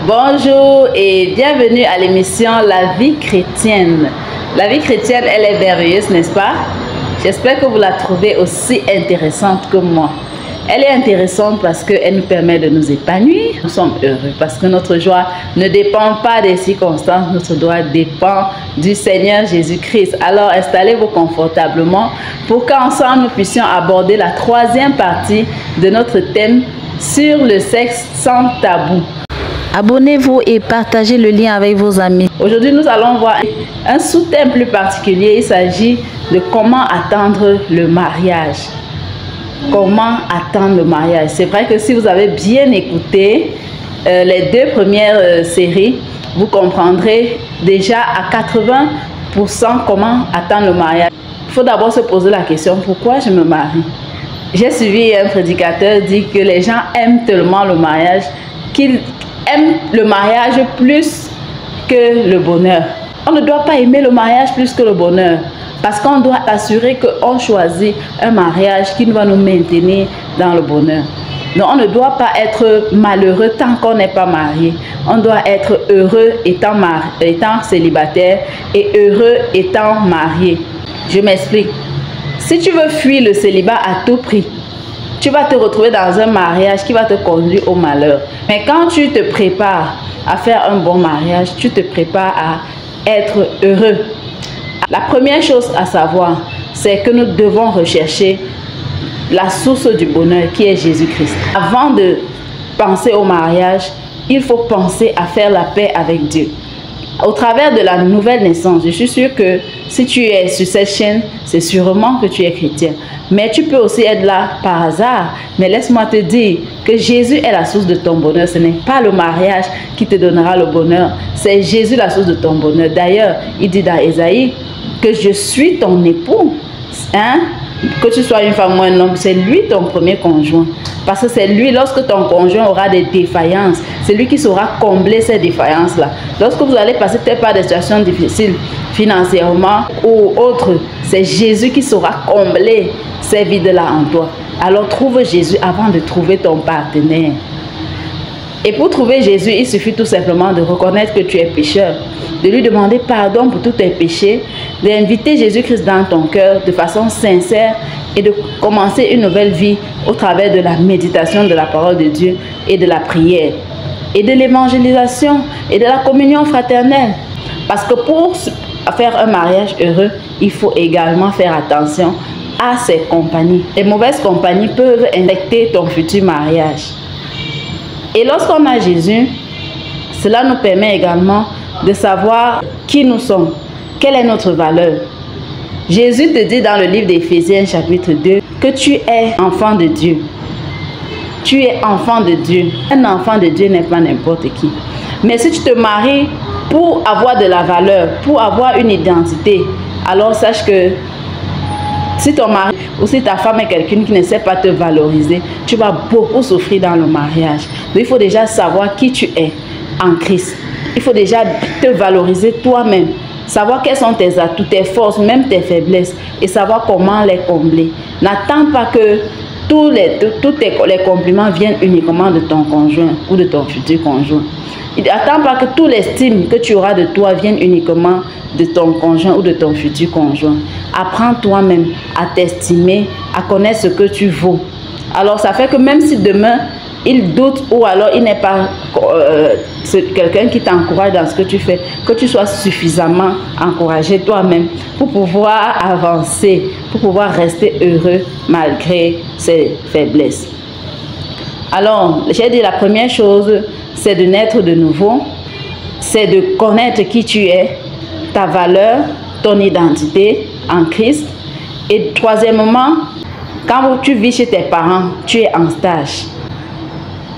Bonjour et bienvenue à l'émission La vie chrétienne. La vie chrétienne, elle est merveilleuse, n'est-ce pas? J'espère que vous la trouvez aussi intéressante que moi. Elle est intéressante parce qu'elle nous permet de nous épanouir. Nous sommes heureux parce que notre joie ne dépend pas des circonstances. Notre joie dépend du Seigneur Jésus-Christ. Alors installez-vous confortablement pour qu'ensemble nous puissions aborder la troisième partie de notre thème sur le sexe sans tabou. Abonnez-vous et partagez le lien avec vos amis. Aujourd'hui, nous allons voir un sous-thème plus particulier. Il s'agit de comment attendre le mariage. Comment attendre le mariage. C'est vrai que si vous avez bien écouté les deux premières séries, vous comprendrez déjà à 80% comment attendre le mariage. Il faut d'abord se poser la question, pourquoi je me marie? J'ai suivi un prédicateur dire que les gens aiment tellement le mariage qu'ils aiment le mariage plus que le bonheur. On ne doit pas aimer le mariage plus que le bonheur. Parce qu'on doit assurer qu'on choisit un mariage qui va nous maintenir dans le bonheur. Donc on ne doit pas être malheureux tant qu'on n'est pas marié. On doit être heureux étant célibataire et heureux étant marié. Je m'explique. Si tu veux fuir le célibat à tout prix, tu vas te retrouver dans un mariage qui va te conduire au malheur. Mais quand tu te prépares à faire un bon mariage, tu te prépares à être heureux. La première chose à savoir, c'est que nous devons rechercher la source du bonheur qui est Jésus-Christ. Avant de penser au mariage, il faut penser à faire la paix avec Dieu. Au travers de la nouvelle naissance, je suis sûre que si tu es sur cette chaîne, c'est sûrement que tu es chrétien. Mais tu peux aussi être là par hasard. Mais laisse-moi te dire que Jésus est la source de ton bonheur. Ce n'est pas le mariage qui te donnera le bonheur. C'est Jésus la source de ton bonheur. D'ailleurs, il dit dans Ésaïe que je suis ton époux. Que tu sois une femme ou un homme, c'est lui ton premier conjoint. Parce que c'est lui, lorsque ton conjoint aura des défaillances, c'est lui qui saura combler ces défaillances-là. Lorsque vous allez passer peut-être par des situations difficiles financièrement ou autres, c'est Jésus qui saura combler ces vides-là en toi. Alors trouve Jésus avant de trouver ton partenaire. Et pour trouver Jésus, il suffit tout simplement de reconnaître que tu es pécheur, de lui demander pardon pour tous tes péchés, d'inviter Jésus-Christ dans ton cœur de façon sincère et de commencer une nouvelle vie au travers de la méditation de la parole de Dieu et de la prière et de l'évangélisation et de la communion fraternelle. Parce que pour faire un mariage heureux, il faut également faire attention à ses compagnies. Les mauvaises compagnies peuvent infecter ton futur mariage. Et lorsqu'on a Jésus, cela nous permet également de savoir qui nous sommes, quelle est notre valeur. Jésus te dit dans le livre d'Éphésiens chapitre 2 que tu es enfant de Dieu. Tu es enfant de Dieu. Un enfant de Dieu n'est pas n'importe qui. Mais si tu te maries pour avoir de la valeur, pour avoir une identité, alors sache que si ton mari ou si ta femme est quelqu'un qui ne sait pas te valoriser, tu vas beaucoup souffrir dans le mariage. Donc il faut déjà savoir qui tu es en Christ. Il faut déjà te valoriser toi-même. Savoir quels sont tes atouts, tes forces, même tes faiblesses. Et savoir comment les combler. N'attends pas que tous les compliments viennent uniquement de ton conjoint ou de ton futur conjoint. N'attends pas que tout l'estime que tu auras de toi vienne uniquement de ton conjoint ou de ton futur conjoint. Apprends toi-même à t'estimer, à connaître ce que tu vaux. Alors ça fait que même si demain il doute ou alors il n'est pas quelqu'un qui t'encourage dans ce que tu fais, que tu sois suffisamment encouragé toi-même pour pouvoir avancer, pour pouvoir rester heureux malgré ses faiblesses. Alors, j'ai dit la première chose, c'est de naître de nouveau, c'est de connaître qui tu es, ta valeur, ton identité en Christ. Et troisièmement, quand tu vis chez tes parents, tu es en stage.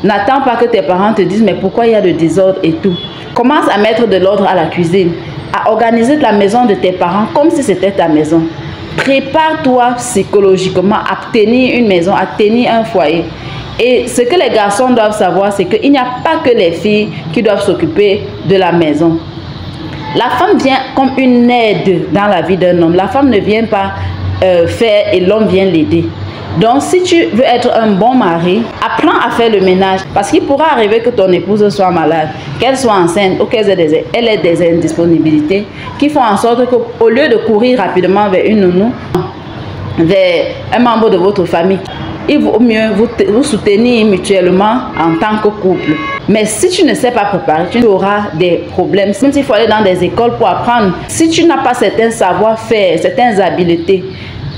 N'attends pas que tes parents te disent mais pourquoi il y a le désordre et tout. Commence à mettre de l'ordre à la cuisine, à organiser la maison de tes parents comme si c'était ta maison. Prépare-toi psychologiquement à tenir une maison, à tenir un foyer. Et ce que les garçons doivent savoir, c'est qu'il n'y a pas que les filles qui doivent s'occuper de la maison. La femme vient comme une aide dans la vie d'un homme. La femme ne vient pas faire et l'homme vient l'aider. Donc, si tu veux être un bon mari, apprends à faire le ménage. Parce qu'il pourra arriver que ton épouse soit malade, qu'elle soit enceinte ou qu'elle ait des indisponibilités qui font en sorte qu'au lieu de courir rapidement vers une nounou, vers un membre de votre famille, il vaut mieux vous soutenir mutuellement en tant que couple. Mais si tu ne sais pas préparer, tu auras des problèmes. Même s'il faut aller dans des écoles pour apprendre, si tu n'as pas certains savoir-faire, certaines habiletés,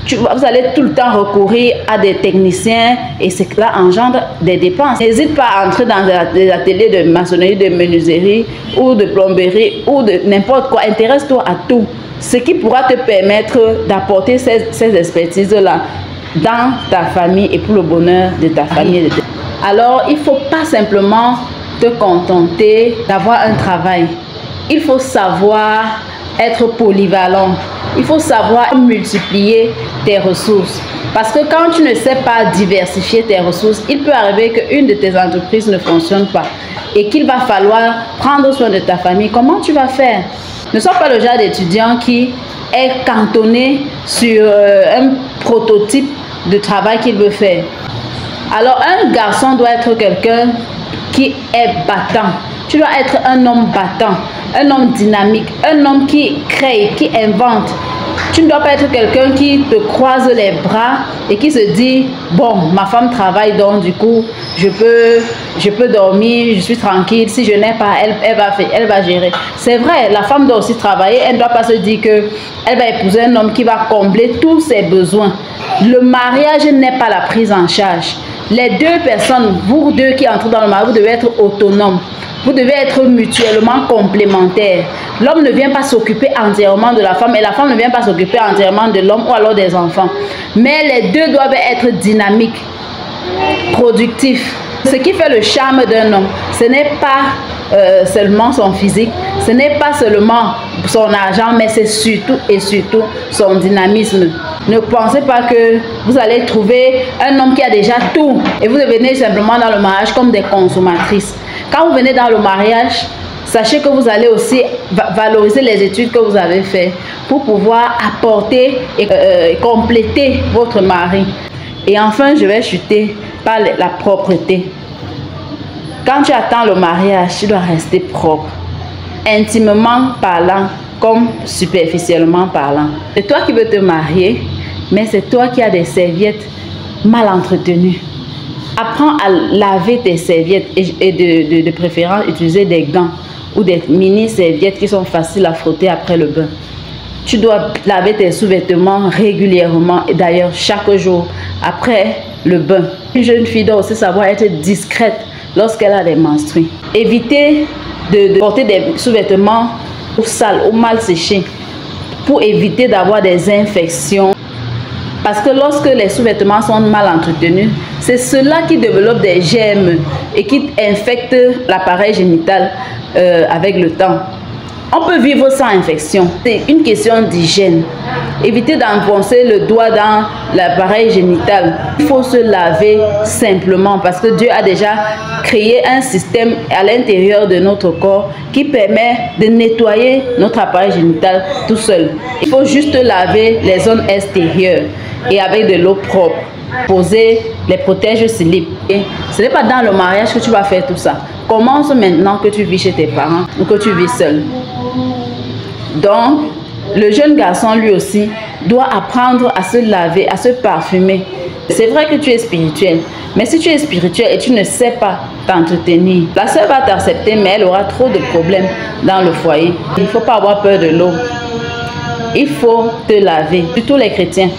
vous allez tout le temps recourir à des techniciens et cela engendre des dépenses. N'hésite pas à entrer dans des ateliers de maçonnerie, de menuiserie ou de plomberie ou de n'importe quoi. Intéresse-toi à tout. Ce qui pourra te permettre d'apporter ces expertises-là dans ta famille et pour le bonheur de ta famille. Alors, il ne faut pas simplement te contenter d'avoir un travail. Il faut savoir être polyvalent. Il faut savoir multiplier tes ressources. Parce que quand tu ne sais pas diversifier tes ressources, il peut arriver qu'une de tes entreprises ne fonctionne pas et qu'il va falloir prendre soin de ta famille. Comment tu vas faire? Ne sois pas le genre d'étudiant qui est cantonné sur un prototype de travail qu'il veut faire. Alors, un garçon doit être quelqu'un qui est battant. Tu dois être un homme battant, un homme dynamique, un homme qui crée, qui invente. Tu ne dois pas être quelqu'un qui te croise les bras et qui se dit « Bon, ma femme travaille, donc du coup, je peux dormir, je suis tranquille. Si je n'ai pas, elle va gérer. » C'est vrai, la femme doit aussi travailler. Elle ne doit pas se dire qu'elle va épouser un homme qui va combler tous ses besoins. Le mariage n'est pas la prise en charge. Les deux personnes, vous deux qui entrez dans le mariage, vous devez être autonomes. Vous devez être mutuellement complémentaires. L'homme ne vient pas s'occuper entièrement de la femme et la femme ne vient pas s'occuper entièrement de l'homme ou alors des enfants. Mais les deux doivent être dynamiques, productifs. Ce qui fait le charme d'un homme, ce n'est pas seulement son physique, ce n'est pas seulement son argent, mais c'est surtout et surtout son dynamisme. Ne pensez pas que vous allez trouver un homme qui a déjà tout et vous devenez simplement dans le mariage comme des consommatrices. Quand vous venez dans le mariage, sachez que vous allez aussi valoriser les études que vous avez faites pour pouvoir apporter et compléter votre mari. Et enfin, je vais chuter par la propreté. Quand tu attends le mariage, tu dois rester propre, intimement parlant comme superficiellement parlant. C'est toi qui veux te marier, mais c'est toi qui as des serviettes mal entretenues. Apprends à laver tes serviettes et de préférence utiliser des gants ou des mini serviettes qui sont faciles à frotter après le bain. Tu dois laver tes sous-vêtements régulièrement et d'ailleurs chaque jour après le bain. Une jeune fille doit aussi savoir être discrète lorsqu'elle a des menstrues. Évitez de porter des sous-vêtements sales ou mal séchés pour éviter d'avoir des infections. Parce que lorsque les sous-vêtements sont mal entretenus, c'est cela qui développe des germes et qui infecte l'appareil génital avec le temps. On peut vivre sans infection. C'est une question d'hygiène. Évitez d'enfoncer le doigt dans l'appareil génital. Il faut se laver simplement parce que Dieu a déjà créé un système à l'intérieur de notre corps qui permet de nettoyer notre appareil génital tout seul. Il faut juste laver les zones extérieures et avec de l'eau propre. Poser les protèges slip. Et ce n'est pas dans le mariage que tu vas faire tout ça. Commence maintenant que tu vis chez tes parents ou que tu vis seul. Donc, le jeune garçon lui aussi doit apprendre à se laver, à se parfumer. C'est vrai que tu es spirituel, mais si tu es spirituel et tu ne sais pas t'entretenir, la sœur va t'accepter, mais elle aura trop de problèmes dans le foyer. Il ne faut pas avoir peur de l'eau. Il faut te laver, surtout les chrétiens.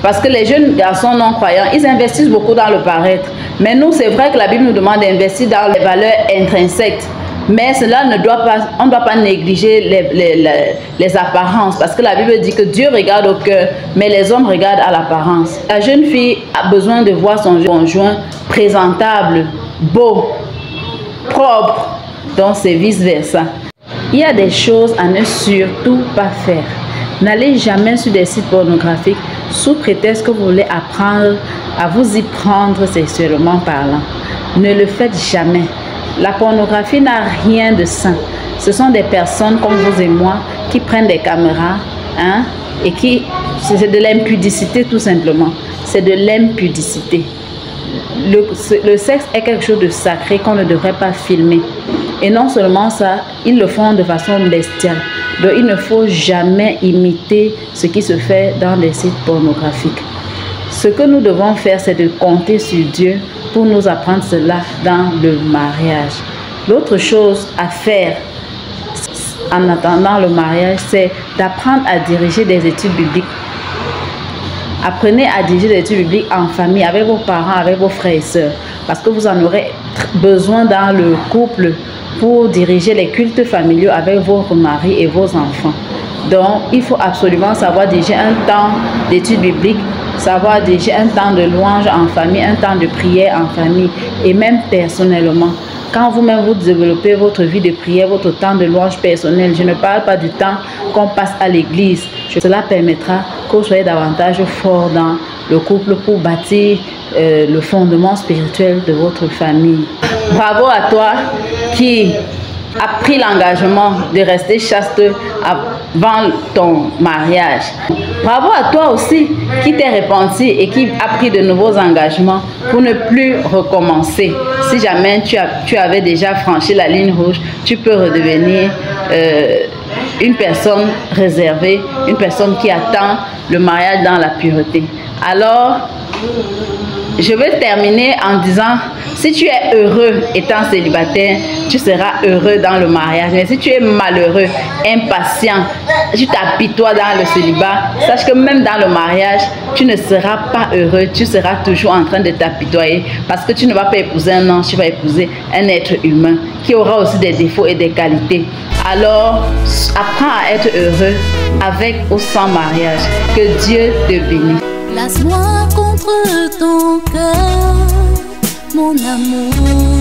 Parce que les jeunes garçons non croyants, ils investissent beaucoup dans le paraître. Mais nous, c'est vrai que la Bible nous demande d'investir dans les valeurs intrinsèques. Mais cela ne doit pas, on ne doit pas négliger les apparences. Parce que la Bible dit que Dieu regarde au cœur, mais les hommes regardent à l'apparence. La jeune fille a besoin de voir son conjoint présentable, beau, propre. Donc c'est vice-versa. Il y a des choses à ne surtout pas faire. N'allez jamais sur des sites pornographiques sous prétexte que vous voulez apprendre à vous y prendre sexuellement parlant. Ne le faites jamais. La pornographie n'a rien de sain. Ce sont des personnes comme vous et moi qui prennent des caméras et qui... C'est de l'impudicité tout simplement. c'est de l'impudicité. Le sexe est quelque chose de sacré qu'on ne devrait pas filmer. Et non seulement ça, ils le font de façon bestiale. Donc il ne faut jamais imiter ce qui se fait dans les sites pornographiques. Ce que nous devons faire, c'est de compter sur Dieu pour nous apprendre cela dans le mariage. L'autre chose à faire en attendant le mariage, c'est d'apprendre à diriger des études bibliques. Apprenez à diriger des études bibliques en famille, avec vos parents, avec vos frères et sœurs. Parce que vous en aurez besoin dans le couple pour diriger les cultes familiaux avec vos maris et vos enfants. Donc, il faut absolument savoir diriger un temps d'études bibliques, savoir diriger un temps de louange en famille, un temps de prière en famille et même personnellement. Quand vous-même vous développez votre vie de prière, votre temps de louange personnel, je ne parle pas du temps qu'on passe à l'église. Cela permettra que vous soyez davantage fort dans le couple pour bâtir le fondement spirituel de votre famille. Bravo à toi qui a pris l'engagement de rester chaste avant ton mariage. Bravo à toi aussi qui t'es repenti et qui a pris de nouveaux engagements pour ne plus recommencer. Si jamais tu avais déjà franchi la ligne rouge, tu peux redevenir une personne réservée, une personne qui attend le mariage dans la pureté. Alors, je vais terminer en disant, si tu es heureux étant célibataire, tu seras heureux dans le mariage. Mais si tu es malheureux, impatient, tu t'apitoies dans le célibat, sache que même dans le mariage, tu ne seras pas heureux, tu seras toujours en train de t'apitoyer parce que tu ne vas pas épouser un ange, tu vas épouser un être humain qui aura aussi des défauts et des qualités. Alors, apprends à être heureux avec ou sans mariage. Que Dieu te bénisse. Place-moi contre ton cœur, mon amour.